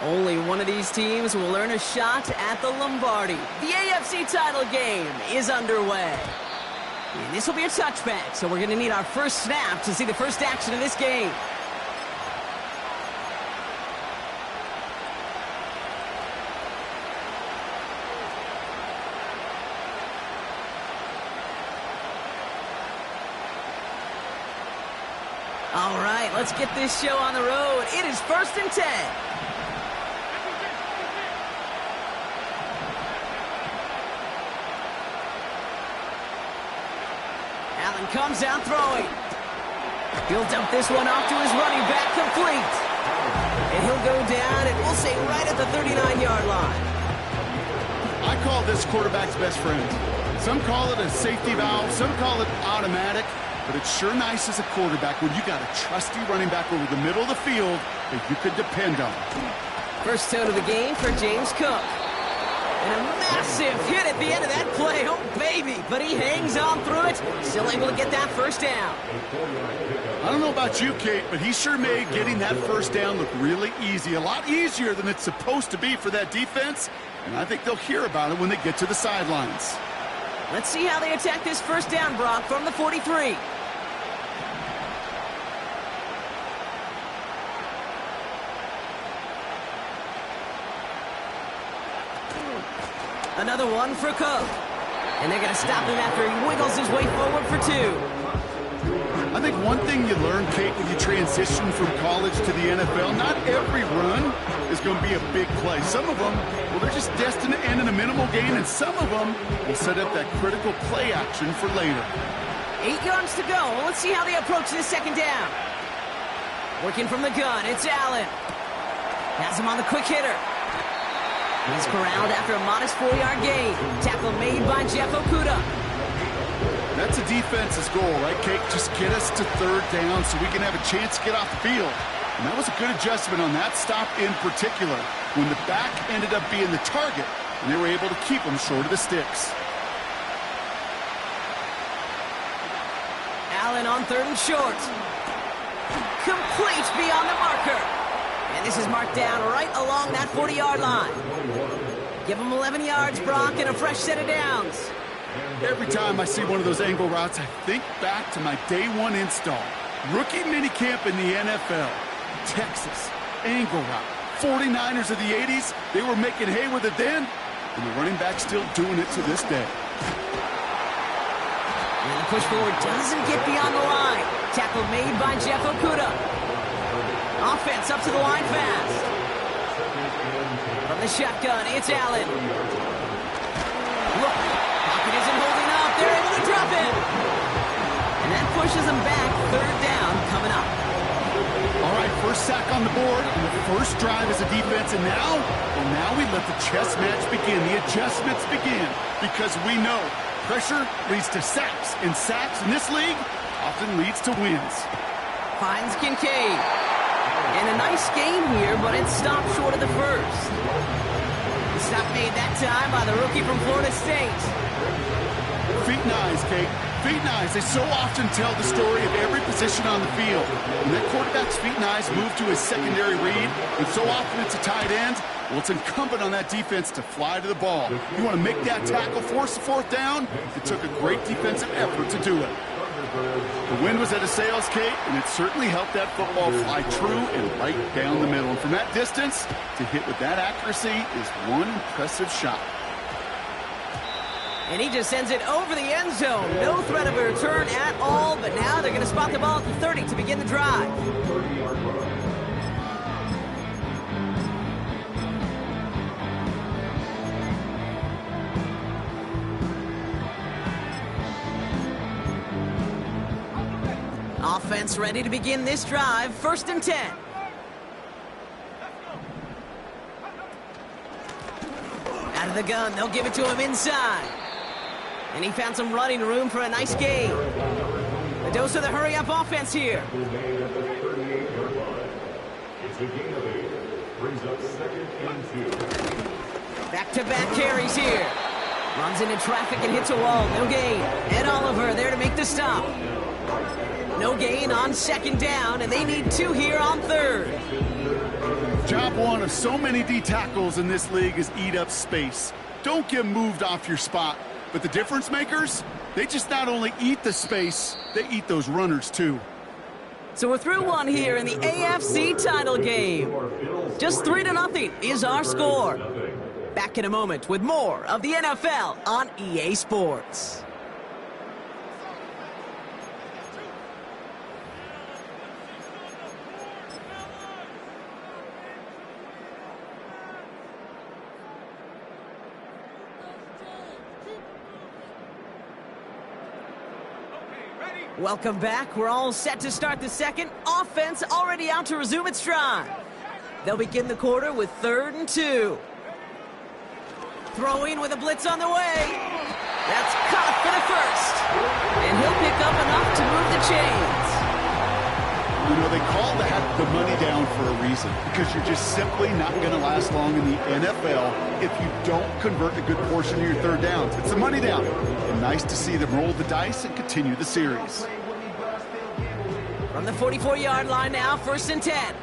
Only one of these teams will earn a shot at the Lombardi. The AFC title game is underway. And this will be a touchback, so we're going to need our first snap to see the first action of this game. All right, let's get this show on the road. It is 1st and 10. Allen comes out throwing. He'll dump this one off to his running back, complete. And he'll go down, and we'll say right at the 39-yard line. I call this quarterback's best friend. Some call it a safety valve, some call it automatic. But it's sure nice as a quarterback when you got a trusty running back over the middle of the field that you could depend on. First tone of the game for James Cook. And a massive hit at the end of that play. Oh, baby. But he hangs on through it. Still able to get that first down. I don't know about you, Kate, but he sure made getting that first down look really easy. A lot easier than it's supposed to be for that defense. And I think they'll hear about it when they get to the sidelines. Let's see how they attack this first down, Brock, from the 43. Another one for Cook. And they're going to stop him after he wiggles his way forward for 2. I think one thing you learn, Kate, when you transition from college to the NFL, not every run is going to be a big play. Some of them, well, they're just destined to end in a minimal gain, and some of them will set up that critical play action for later. 8 yards to go. Well, let's see how they approach this second down. Working from the gun, it's Allen. Has him on the quick hitter. He's corralled after a modest 4-yard gain. Tackle made by Jeff Okudah. That's a defense's goal, right, Kate? Just get us to 3rd down so we can have a chance to get off the field. And that was a good adjustment on that stop in particular, when the back ended up being the target, and they were able to keep him short of the sticks. Allen on 3rd and short. Complete beyond the marker. And this is marked down right along that 40-yard line. Give him 11 yards, Brock, and a fresh set of downs. Every time I see one of those angle routes, I think back to my day 1 install. Rookie minicamp in the NFL. Texas, angle route. 49ers of the 80s, they were making hay with it then, and the running back's still doing it to this day. And the push forward doesn't get beyond the line. Tackle made by Jeff Okudah. Offense up to the line fast. From the shotgun, it's Allen. Look, pocket isn't holding up. They're able to drop it. And that pushes them back. 3rd down coming up. All right, first sack on the board, and the first drive as a defense, and now we let the chess match begin. The adjustments begin, because we know pressure leads to sacks, and sacks in this league often leads to wins. Finds Kincaid. And a nice gain here, but it stopped short of the first. The stop made that time by the rookie from Florida State. Feet and eyes, Kate. Feet and eyes. They so often tell the story of every position on the field. When that quarterback's feet and eyes move to his secondary read, and so often it's a tight end, well, it's incumbent on that defense to fly to the ball. You want to make that tackle, force the 4th down? It took a great defensive effort to do it. The wind was at a sails, Kate, and it certainly helped that football fly true and right down the middle. And from that distance, to hit with that accuracy is one impressive shot. And he just sends it over the end zone. No threat of a return at all, but now they're going to spot the ball at the 30 to begin the drive. Offense ready to begin this drive. 1st and 10. Out of the gun, they'll give it to him inside. And he found some running room for a nice gain. The dose of the hurry-up offense here. Back-to-back carries here. Runs into traffic and hits a wall. No gain. Ed Oliver there to make the stop. No gain on 2nd down, and they need 2 here on 3rd. Job one of so many D tackles in this league is eat up space. Don't get moved off your spot. But the difference makers, they just not only eat the space, they eat those runners too. So we're through one here in the AFC title game. Just 3-0 is our score. Back in a moment with more of the NFL on EA Sports. Welcome back. We're all set to start the second. Offense already out to resume its drive. They'll begin the quarter with 3rd and 2. Throwing with a blitz on the way. That's caught for the first. And he'll pick up enough to move the chains. You know, they call that the money down for a reason, because you're just simply not going to last long in the NFL if you don't convert a good portion of your 3rd downs. It's the money down. And nice to see them roll the dice and continue the series. From the 44-yard line now, 1st and 10.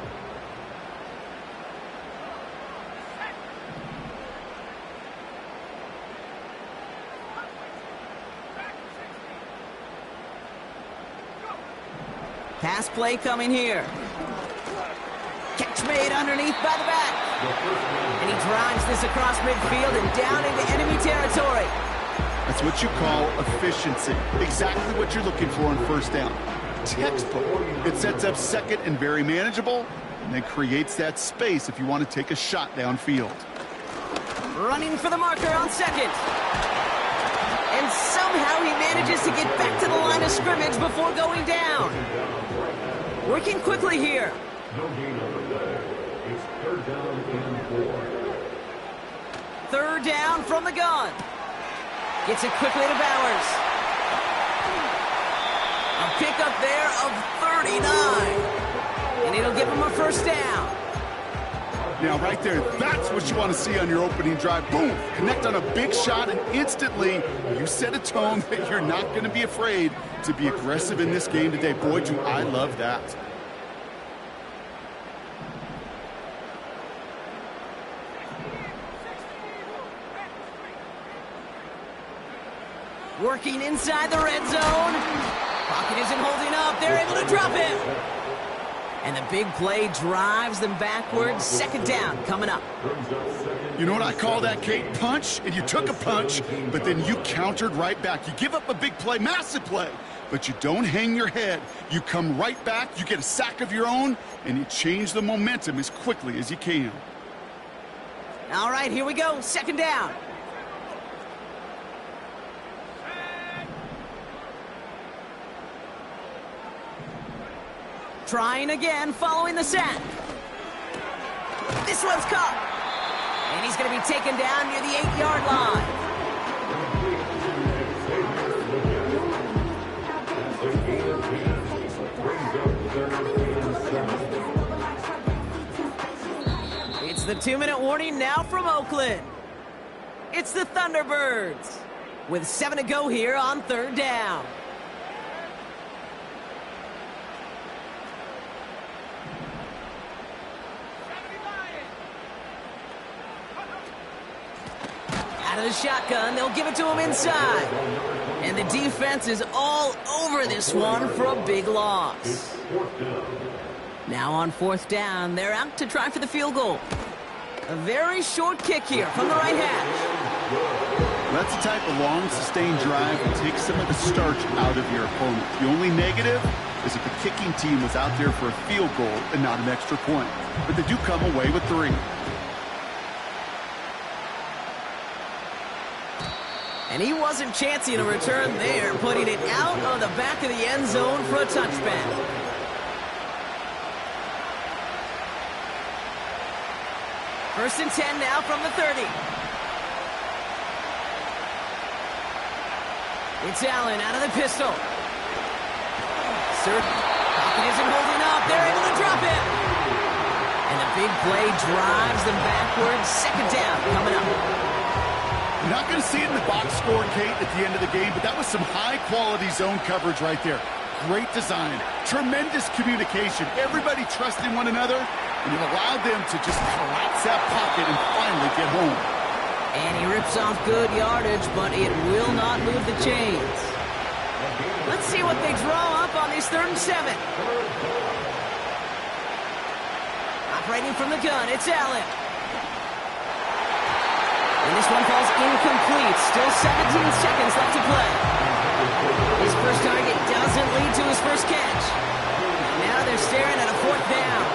Pass play coming here. Catch made underneath by the back. And he drives this across midfield and down into enemy territory. That's what you call efficiency. Exactly what you're looking for on 1st down. Textbook. It sets up 2nd and very manageable, and then creates that space if you want to take a shot downfield. Running for the marker on 2nd. And somehow he manages to get back to the line of scrimmage before going down. Working quickly here. No gain on the play. It's 3rd down and 4. 3rd down from the gun. Gets it quickly to Bowers. A pickup there of 39. And it'll give him a 1st down. Now, right there, that's what you want to see on your opening drive. Boom! Connect on a big shot, and instantly you set a tone that you're not going to be afraid to be aggressive in this game today. Boy, do I love that. Working inside the red zone. Pocket isn't holding up. They're able to drop him. And the big play drives them backwards. 2nd down coming up. You know what I call that, Kate? Punch, and you took a punch, but then you countered right back. You give up a big play, massive play, but you don't hang your head. You come right back, you get a sack of your own, and you change the momentum as quickly as you can. All right, here we go. 2nd down. Trying again, following the sack. This one's caught. And he's going to be taken down near the 8-yard line. It's the 2-minute warning now from Oakland. It's the Thunderbirds with 7 to go here on 3rd down. Out of the shotgun, they'll give it to him inside. And the defense is all over this one for a big loss. Now on 4th down, they're out to try for the field goal. A very short kick here from the right hash. That's the type of long, sustained drive that takes some of the starch out of your opponent. The only negative is if the kicking team was out there for a field goal and not an extra point. But they do come away with 3. And he wasn't chancing a return there, putting it out of the back of the end zone for a touchback. First and 10 now from the 30. It's Allen out of the pistol. Pocket isn't holding up. They're able to drop him. And the big play drives them backwards. 2nd down coming up. You're not going to see it in the box score, Kate, at the end of the game, but that was some high-quality zone coverage right there. great design, tremendous communication, everybody trusting one another, and it allowed them to just collapse that pocket and finally get home. And he rips off good yardage, but it will not move the chains. Let's see what they draw up on this 3rd and 7. Operating from the gun, it's Allen. And this one falls incomplete. Still 17 seconds left to play. His first target doesn't lead to his first catch. And now they're staring at a 4th down.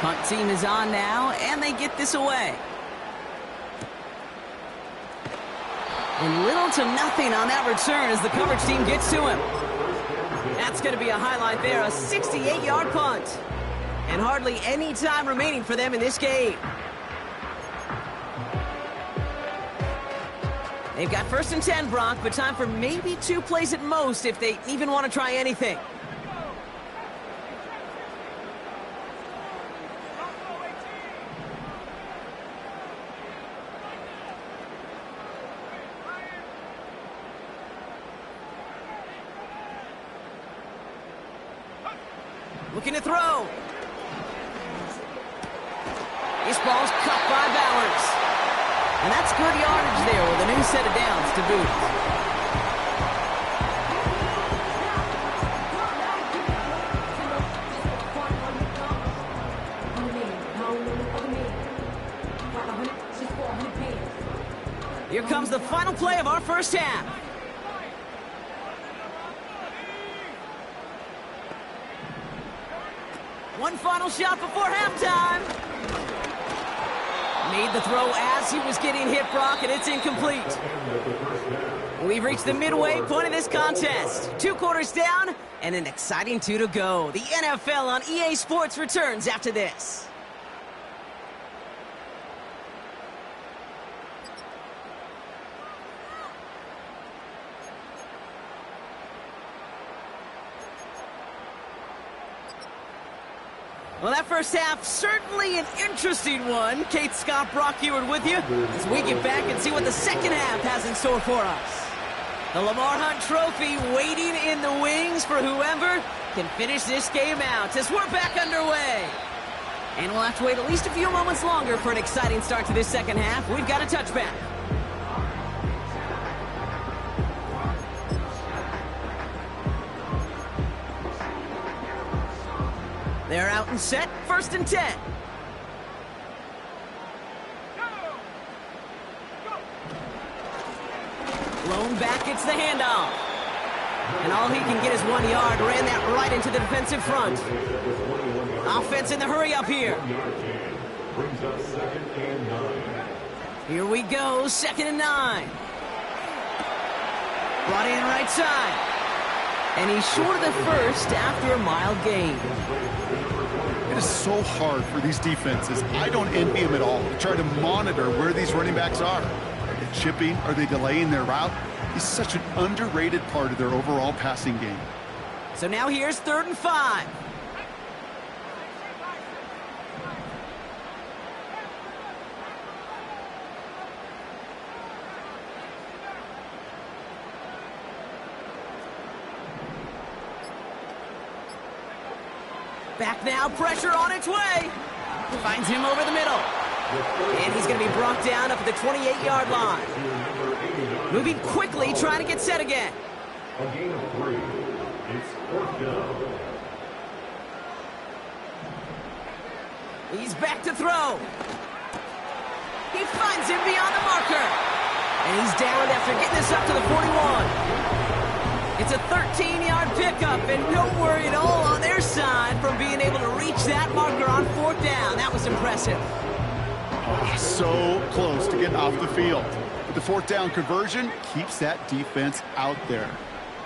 Punt team is on now, and they get this away. And little to nothing on that return as the coverage team gets to him. That's going to be a highlight there, a 68-yard punt. And hardly any time remaining for them in this game. They've got 1st and 10, Brock, but time for maybe 2 plays at most if they even want to try anything. Looking to throw. This ball's cut by Bowers. And that's good yardage there with a new set of downs to boot. Here comes the final play of our first half. One final shot before halftime. Made the throw as he was getting hit, Brock, and it's incomplete. We've reached the midway point of this contest. 2 quarters down and an exciting 2 to go. The NFL on EA Sports returns after this. Well, that first half, certainly an interesting one. Kate Scott, Brock Huard with you as we get back and see what the second half has in store for us. The Lamar Hunt Trophy waiting in the wings for whoever can finish this game out as we're back underway. And we'll have to wait at least a few moments longer for an exciting start to this second half. We've got a touchback. They're out and set, 1st and 10. Blown back, it's the handoff. And all he can get is 1 yard. Ran that right into the defensive front. Offense in the hurry up here. Here we go, 2nd and 9. Brought in right side. And he's short of the first after a mild gain. It is so hard for these defenses. I don't envy them at all to try to monitor where these running backs are. Are they chipping? Are they delaying their route? He's such an underrated part of their overall passing game. So now here's 3rd and 5. Back now, pressure on its way. Finds him over the middle. And he's going to be brought down up at the 28-yard line. Moving quickly, trying to get set again. A gain of 3. It's 4th down. He's back to throw. He finds him beyond the marker. And he's down after getting this up to the 41. It's a 13-yard pickup, and no worry at all on their side from being able to reach that marker on 4th down. That was impressive. So close to getting off the field. But the 4th down conversion keeps that defense out there.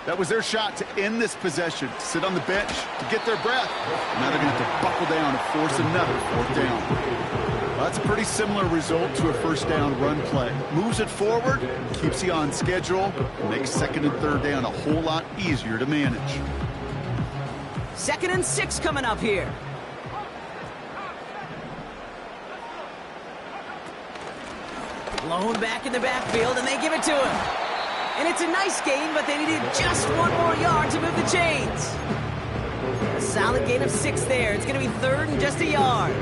That was their shot to end this possession, to sit on the bench, to get their breath. Now they're going to have to buckle down and force another 4th down. Well, that's a pretty similar result to a 1st down run play. Moves it forward, keeps you on schedule, makes 2nd and 3rd down a whole lot easier to manage. 2nd and 6 coming up here. Blown back in the backfield, and they give it to him. And it's a nice gain, but they needed just one more yard to move the chains. A solid gain of 6 there. It's going to be 3rd and just a yard.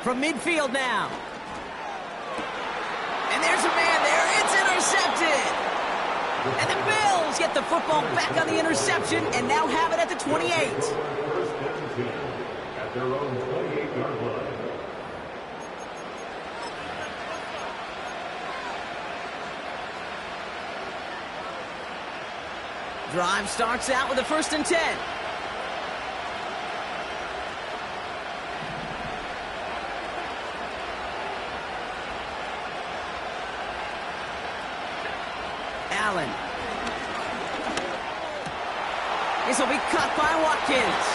From midfield now. And there's a man there. It's intercepted. And the Bills get the football back on the interception and now have it at the 28. At their own 28-yard line. Drive starts out with a 1st and 10. Allen. This will be caught by Watkins.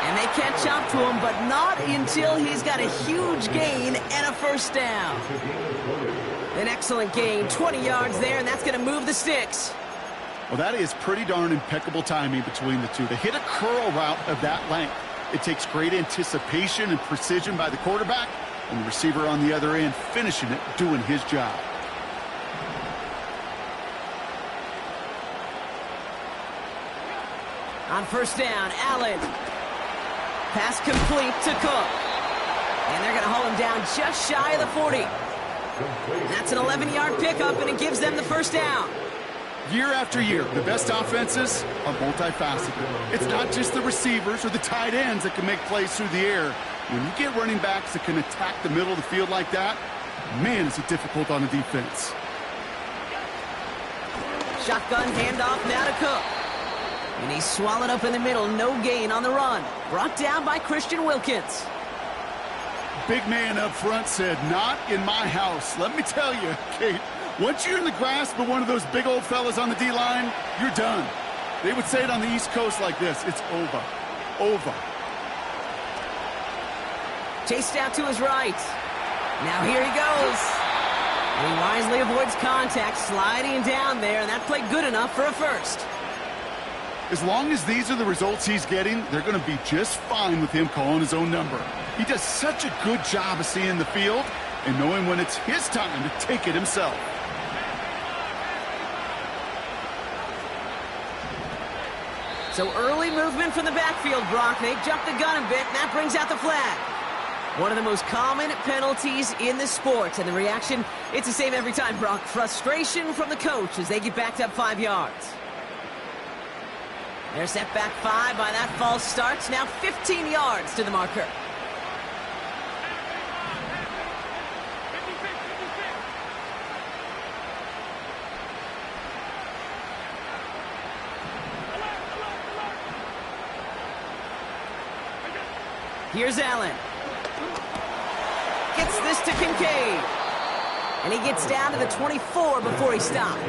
And they catch up to him, but not until he's got a huge gain and a 1st down. An excellent gain, 20 yards there, and that's going to move the sticks. Well, that is pretty darn impeccable timing between the two. To hit a curl route of that length, it takes great anticipation and precision by the quarterback, and the receiver on the other end finishing it, doing his job. On 1st down, Allen. Pass complete to Cook. And they're going to hold him down just shy of the 40. That's an 11-yard pickup, and it gives them the 1st down. Year after year, the best offenses are multifaceted. It's not just the receivers or the tight ends that can make plays through the air. When you get running backs that can attack the middle of the field like that, man, is it difficult on the defense. Shotgun handoff now to Cook. And he's swallowed up in the middle. No gain on the run. Brought down by Christian Wilkins. Big man up front said, "Not in my house." Let me tell you, Kate, once you're in the grasp of one of those big old fellas on the D-line, you're done. They would say it on the East Coast like this: it's over. Over. Chased out to his right. Now here he goes. And he wisely avoids contact, sliding down there, and that played good enough for a 1st. As long as these are the results he's getting, they're going to be just fine with him calling his own number. He does such a good job of seeing the field and knowing when it's his time to take it himself. So early movement from the backfield, Brock. They jumped the gun a bit, and that brings out the flag. One of the most common penalties in the sport, and the reaction, it's the same every time, Brock. Frustration from the coach as they get backed up 5 yards. They're set back 5 by that false start. Now 15 yards to the marker. Here's Allen. Gets this to Kincaid. And he gets down to the 24 before he stopped.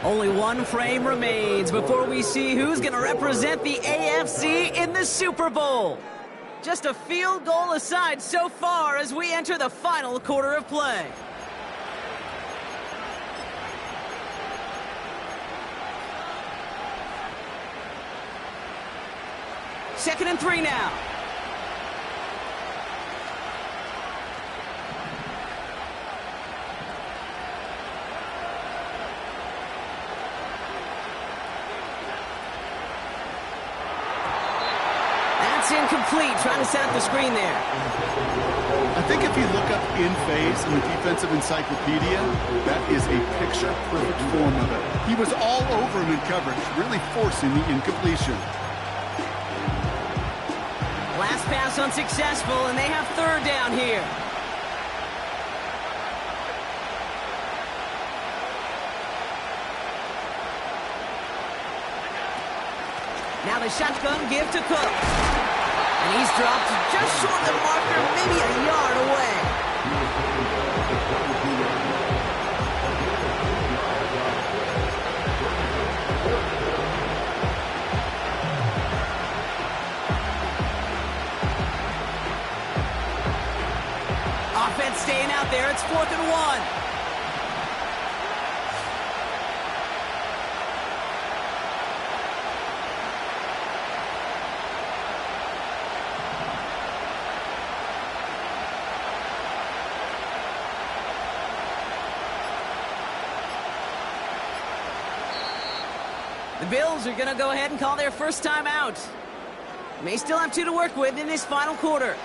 Only one frame remains before we see who's going to represent the AFC in the Super Bowl. Just a field goal aside so far as we enter the final quarter of play. Second and 3 now. Incomplete, trying to set up the screen there. I think if you look up in phase in the defensive encyclopedia, that is a picture-perfect form of it. He was all over him in coverage, really forcing the incompletion. Last pass unsuccessful, and they have 3rd down here. Now the shotgun give to Cook. And he's dropped just short of the marker, maybe a yard away. Offense staying out there. It's 4th and 1. The Bills are going to go ahead and call their first time out. May still have 2 to work with in this final quarter.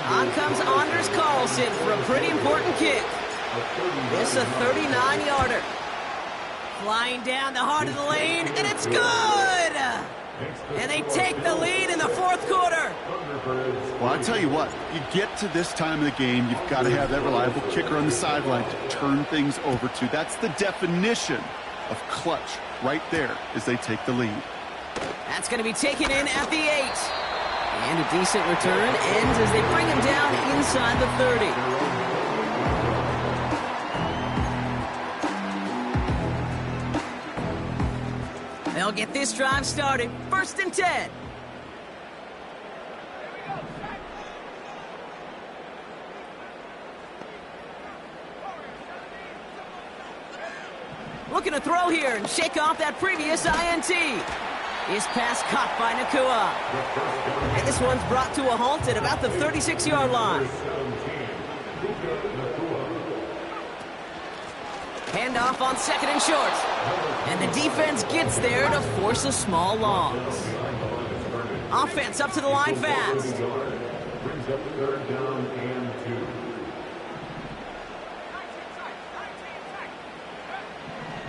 On comes Anders Carlson for a pretty important kick. This a 39-yarder. Flying down the heart of the lane, and it's good! And they take the lead in the 4th quarter. Well, I tell you what, you get to this time of the game, you've got to have that reliable kicker on the sideline to turn things over to. That's the definition of clutch right there as they take the lead. That's going to be taken in at the 8. And a decent return ends as they bring him down inside the 30. They'll get this drive started. 1st and 10. Looking to throw here and shake off that previous INT. His pass caught by Nacua. And this one's brought to a halt at about the 36-yard line. Handoff on 2nd and short. And the defense gets there to force a small loss. Offense up to the line fast. Brings up 3rd down and 2.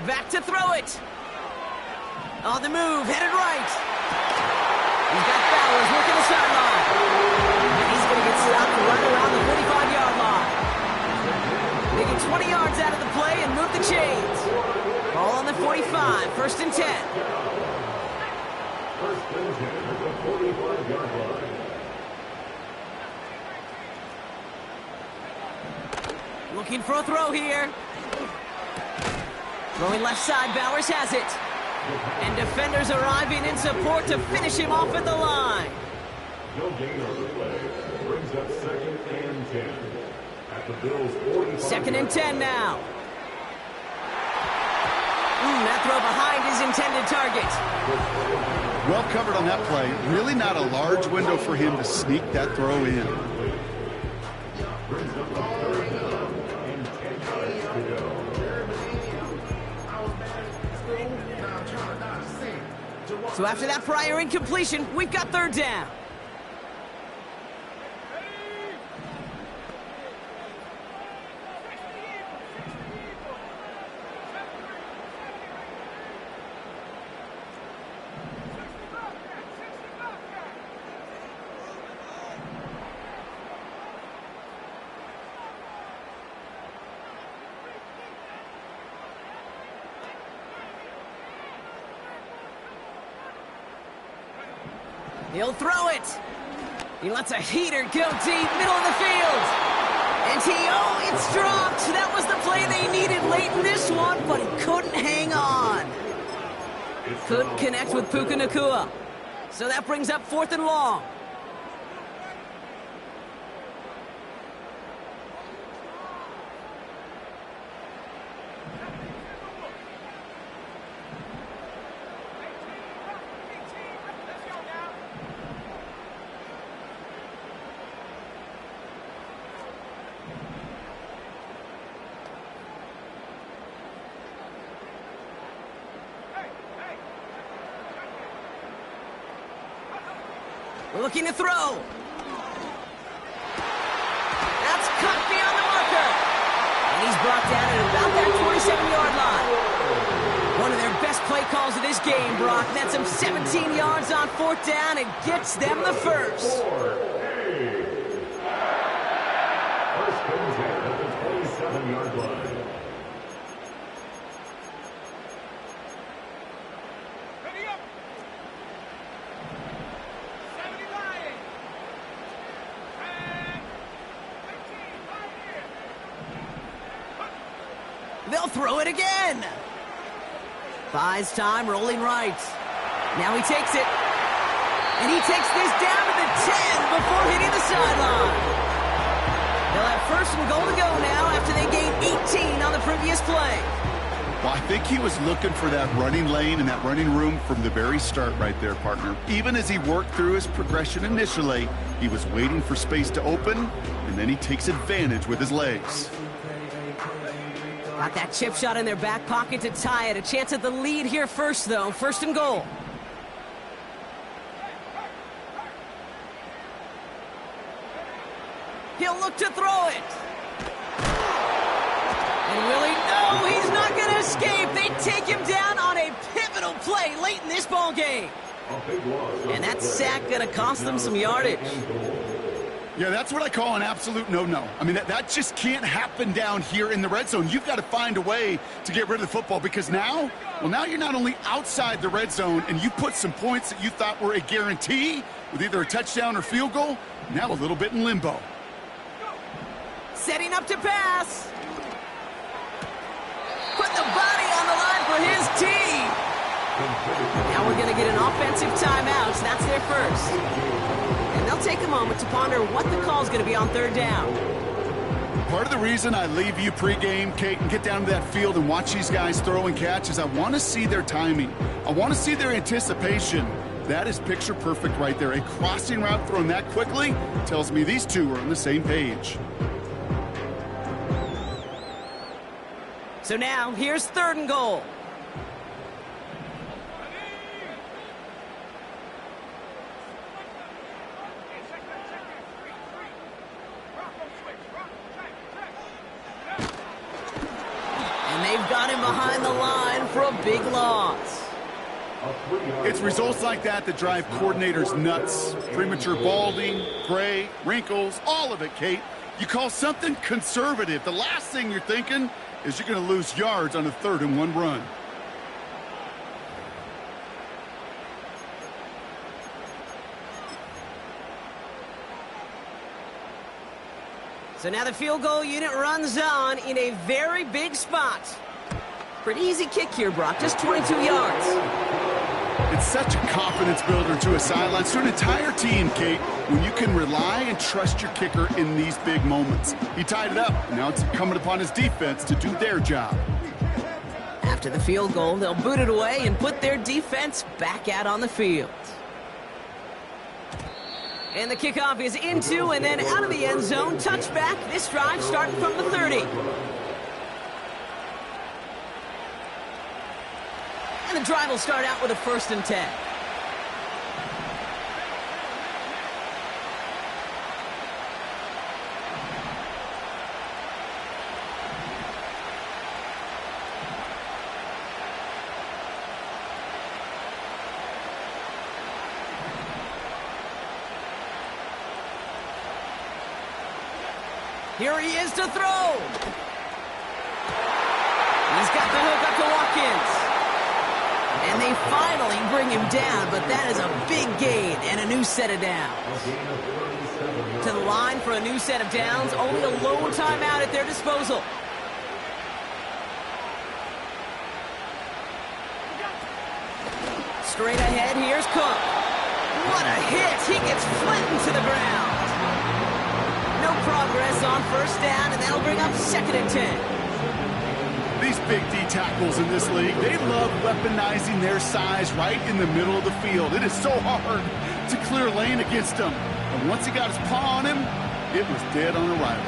Back to throw it. On the move, headed right. He's got Bowers working the sideline. And he's going to get stopped right around the 45-yard line. They get 20 yards out of the play and move the chains. Ball on the 45, 1st and 10. 1st and 10 at the 45-yard line. Looking for a throw here. Throwing left side, Bowers has it. And defenders arriving in support to finish him off at the line. No gain on the play. Brings up 2nd and 10 at the Bills' 45. 2nd and 10 now. That throw behind his intended target. Well covered on that play. Really not a large window for him to sneak that throw in. Brings up the 3rd down and 10 yards to go. So after that prior incompletion, we've got 3rd down. He'll throw it. He lets a heater go deep, middle of the field. And it's dropped. That was the play they needed late in this one, but he couldn't hang on. Couldn't connect with Puka Nacua. So that brings up 4th and long. We're looking to throw. That's cut beyond the marker. And he's brought down at about that 27-yard line. One of their best play calls of this game, Brock. That's him 17 yards on 4th down and gets them the first. 1st and 10 at the 27-yard line. They'll throw it again. Buys time, rolling right. Now he takes it. And he takes this down to the 10 before hitting the sideline. They'll have first and goal to go now after they gained 18 on the previous play. Well, I think he was looking for that running lane and that running room from the very start right there, partner. Even as he worked through his progression initially, he was waiting for space to open, and then he takes advantage with his legs. Got that chip shot in their back pocket to tie it. A chance at the lead here first, though. First and goal. He'll look to throw it. And will he? No, he's not going to escape. They take him down on a pivotal play late in this ball game. And that sack going to cost them some yardage. Yeah, that's what I call an absolute no-no. I mean, that just can't happen down here in the red zone. You've got to find a way to get rid of the football because now you're not only outside the red zone and you put some points that you thought were a guarantee with either a touchdown or field goal, now a little bit in limbo. Setting up to pass. Put the body on the line for his team. Now we're going to get an offensive timeout. So that's their first. And they'll take a moment to ponder what the call is going to be on third down. Part of the reason I leave you pregame, Kate, and get down to that field and watch these guys throw and catch is I want to see their timing. I want to see their anticipation. That is picture perfect right there. A crossing route thrown that quickly tells me these two are on the same page. So now, here's third and goal. And they've got him behind the line for a big loss. It's results like that that drive coordinators nuts. Premature balding, gray, wrinkles, all of it, Kate. You call something conservative. The last thing you're thinking is you're going to lose yards on a 3rd and 1 run. So now the field goal unit runs on in a very big spot. Pretty easy kick here, Brock. Just 22 yards. It's such a confidence builder to a sideline, to an entire team, Kate, when you can rely and trust your kicker in these big moments. He tied it up, and now it's incumbent upon his defense to do their job. After the field goal, they'll boot it away and put their defense back out on the field. And the kickoff is into and then out of the end zone. Touchback. This drive starting from the 30. And the drive will start out with a 1st and 10. Here he is to throw. He's got the hook up to Watkins. And they finally bring him down, but that is a big gain and a new set of downs. To the line for a new set of downs, only a lone timeout at their disposal. Straight ahead, here's Cook. What a hit! He gets flattened to the ground. No progress on 1st down, and that'll bring up 2nd and 10. These big D tackles in this league, they love weaponizing their size right in the middle of the field. It is so hard to clear lane against him. And once he got his paw on him, it was dead on arrival.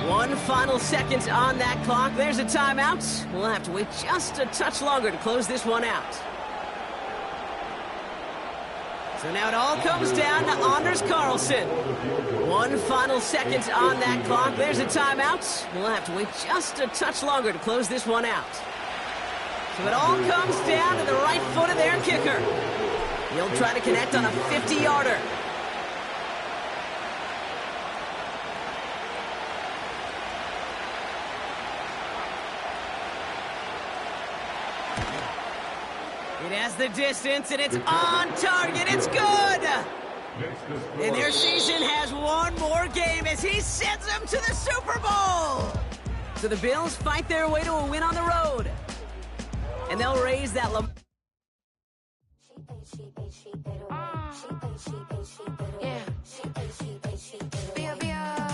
One final second on that clock. There's a timeout. We'll have to wait just a touch longer to close this one out. So now it all comes down to Anders Carlson. One final second on that clock. There's a timeout. We'll have to wait just a touch longer to close this one out. So it all comes down to the right foot of their kicker. He'll try to connect on a 50-yarder. It has the distance, and it's on target. It's good! Next to score. And their season has one more game as he sends them to the Super Bowl. So the Bills fight their way to a win on the road. And they'll raise that... Yeah.